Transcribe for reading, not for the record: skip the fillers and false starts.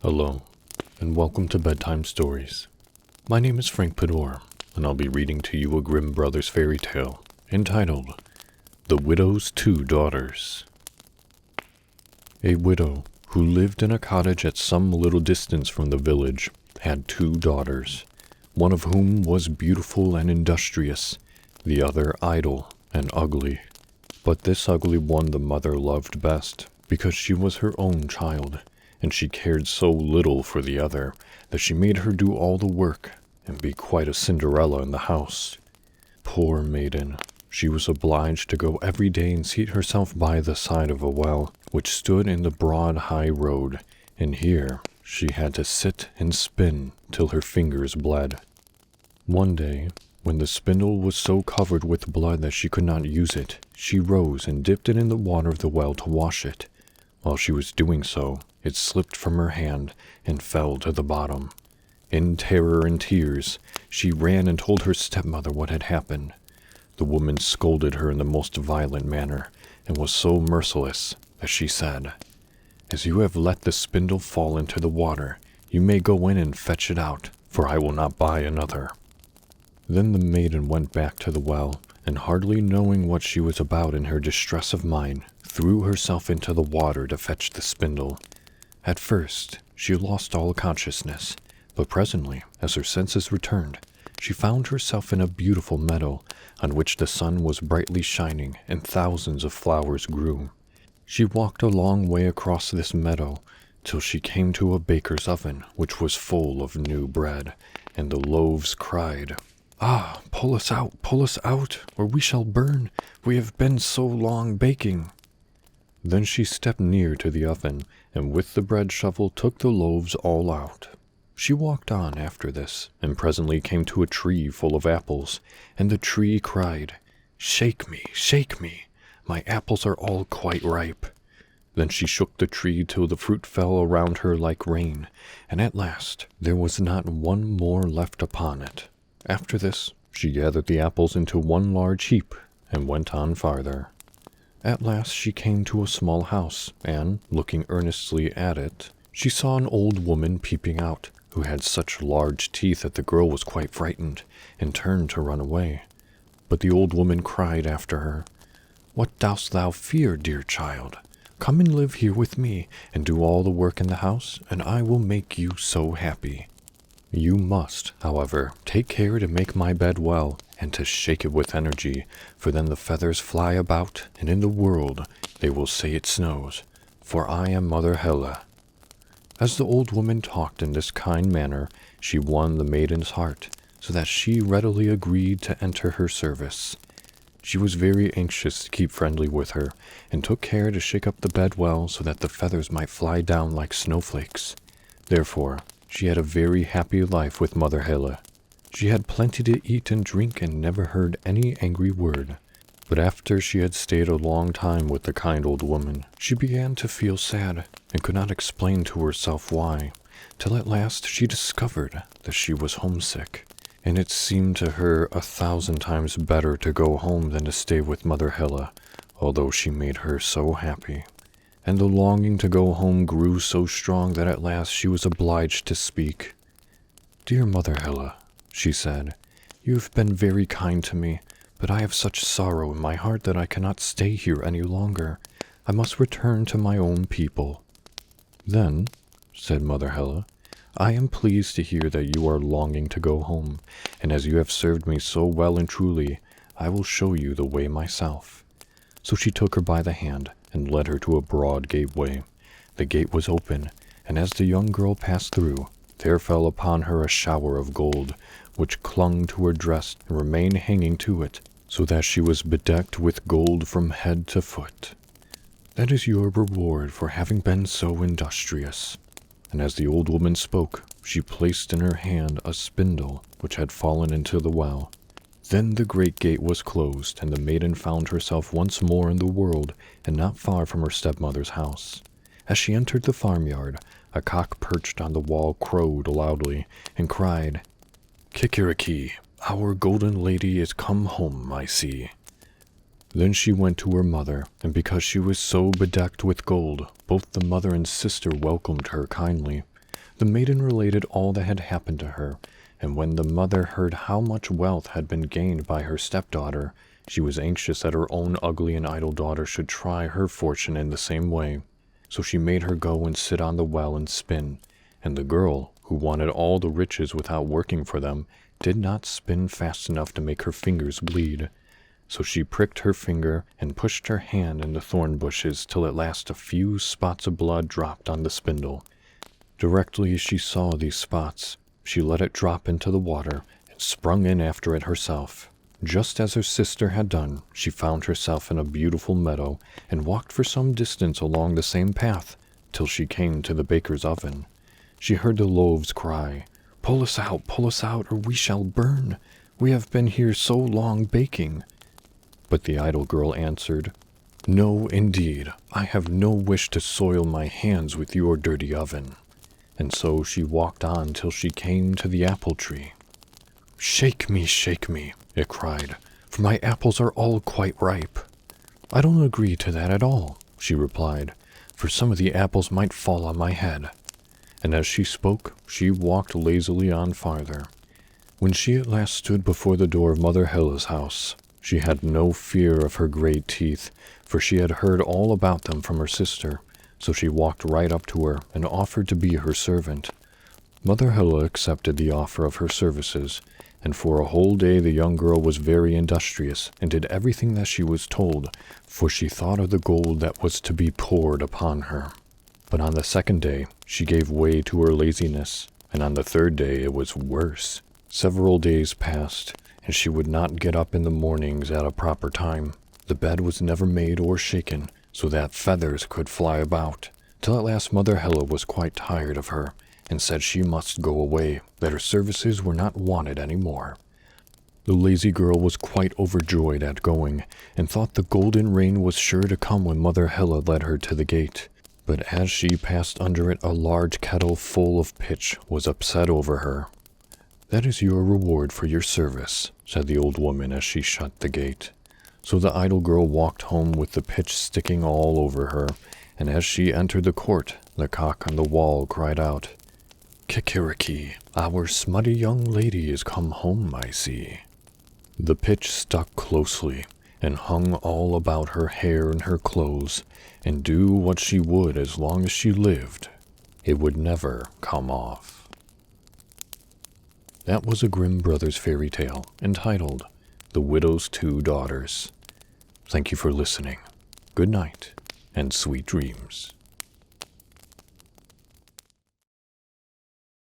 Hello, and welcome to Bedtime Stories. My name is Frank Padour, and I'll be reading to you a Grimm Brothers fairy tale entitled The Widow's Two Daughters. A widow who lived in a cottage at some little distance from the village had two daughters, one of whom was beautiful and industrious, the other idle and ugly. But this ugly one the mother loved best, because she was her own child, and she cared so little for the other that she made her do all the work and be quite a Cinderella in the house. Poor maiden, she was obliged to go every day and seat herself by the side of a well, which stood in the broad high road, and here she had to sit and spin till her fingers bled. One day, when the spindle was so covered with blood that she could not use it, she rose and dipped it in the water of the well to wash it. While she was doing so, it slipped from her hand and fell to the bottom. In terror and tears, she ran and told her stepmother what had happened. The woman scolded her in the most violent manner, and was so merciless that she said, "As you have let the spindle fall into the water, you may go in and fetch it out, for I will not buy another." Then the maiden went back to the well, and hardly knowing what she was about in her distress of mind, threw herself into the water to fetch the spindle. At first, she lost all consciousness, but presently, as her senses returned, she found herself in a beautiful meadow, on which the sun was brightly shining and thousands of flowers grew. She walked a long way across this meadow, till she came to a baker's oven, which was full of new bread, and the loaves cried, "Ah, pull us out, or we shall burn. We have been so long baking." Then she stepped near to the oven, and with the bread shovel took the loaves all out. She walked on after this, and presently came to a tree full of apples, and the tree cried, shake me, my apples are all quite ripe." Then she shook the tree till the fruit fell around her like rain, and at last there was not one more left upon it. After this, she gathered the apples into one large heap, and went on farther. At last she came to a small house, and, looking earnestly at it, she saw an old woman peeping out, who had such large teeth that the girl was quite frightened, and turned to run away. But the old woman cried after her, "What dost thou fear, dear child? Come and live here with me, and do all the work in the house, and I will make you so happy. You must, however, take care to make my bed well, and to shake it with energy, for then the feathers fly about, and in the world they will say it snows, for I am Mother Helle." As the old woman talked in this kind manner, she won the maiden's heart, so that she readily agreed to enter her service. She was very anxious to keep friendly with her, and took care to shake up the bed well so that the feathers might fly down like snowflakes. Therefore, she had a very happy life with Mother Helle. She had plenty to eat and drink and never heard any angry word. But after she had stayed a long time with the kind old woman, she began to feel sad, and could not explain to herself why, till at last she discovered that she was homesick, and it seemed to her 1,000 times better to go home than to stay with Mother Helle, although she made her so happy. And the longing to go home grew so strong that at last she was obliged to speak. "Dear Mother Helle," she said, "you have been very kind to me, but I have such sorrow in my heart that I cannot stay here any longer. I must return to my own people." "Then," said Mother Helle, "I am pleased to hear that you are longing to go home, and as you have served me so well and truly, I will show you the way myself." So she took her by the hand, and led her to a broad gateway. The gate was open, and as the young girl passed through, there fell upon her a shower of gold, which clung to her dress and remained hanging to it, so that she was bedecked with gold from head to foot. "That is your reward for having been so industrious." And as the old woman spoke, she placed in her hand a spindle which had fallen into the well. Then the great gate was closed, and the maiden found herself once more in the world, and not far from her stepmother's house. As she entered the farmyard, a cock perched on the wall crowed loudly, and cried, "Kikeriki, our golden lady is come home, I see." Then she went to her mother, and because she was so bedecked with gold, both the mother and sister welcomed her kindly. The maiden related all that had happened to her, and when the mother heard how much wealth had been gained by her stepdaughter, she was anxious that her own ugly and idle daughter should try her fortune in the same way. So she made her go and sit on the well and spin, and the girl, who wanted all the riches without working for them, did not spin fast enough to make her fingers bleed. So she pricked her finger and pushed her hand in the thorn bushes till at last a few spots of blood dropped on the spindle. Directly she saw these spots, she let it drop into the water and sprung in after it herself. Just as her sister had done, she found herself in a beautiful meadow and walked for some distance along the same path till she came to the baker's oven. She heard the loaves cry, pull us out, or we shall burn. We have been here so long baking." But the idle girl answered, "No, indeed, I have no wish to soil my hands with your dirty oven." And so she walked on till she came to the apple tree. shake me, it cried, "for my apples are all quite ripe." "I don't agree to that at all," she replied, "for some of the apples might fall on my head." And as she spoke, she walked lazily on farther. When she at last stood before the door of Mother Hella's house, she had no fear of her great teeth, for she had heard all about them from her sister. So she walked right up to her and offered to be her servant. Mother Hella accepted the offer of her services, and for a whole day the young girl was very industrious and did everything that she was told, for she thought of the gold that was to be poured upon her. But on the second day she gave way to her laziness, and on the third day it was worse. Several days passed, and she would not get up in the mornings at a proper time. The bed was never made or shaken, so that feathers could fly about, till at last Mother Hella was quite tired of her, and said she must go away, that her services were not wanted any more. The lazy girl was quite overjoyed at going, and thought the golden rain was sure to come when Mother Hella led her to the gate. But as she passed under it, a large kettle full of pitch was upset over her. "That is your reward for your service," said the old woman as she shut the gate. So the idle girl walked home with the pitch sticking all over her, and as she entered the court, the cock on the wall cried out, "Kikiriki, our smutty young lady is come home, I see." The pitch stuck closely, and hung all about her hair and her clothes, and do what she would as long as she lived, it would never come off. That was a Grimm Brothers fairy tale entitled The Widow's Two Daughters. Thank you for listening. Good night, and sweet dreams.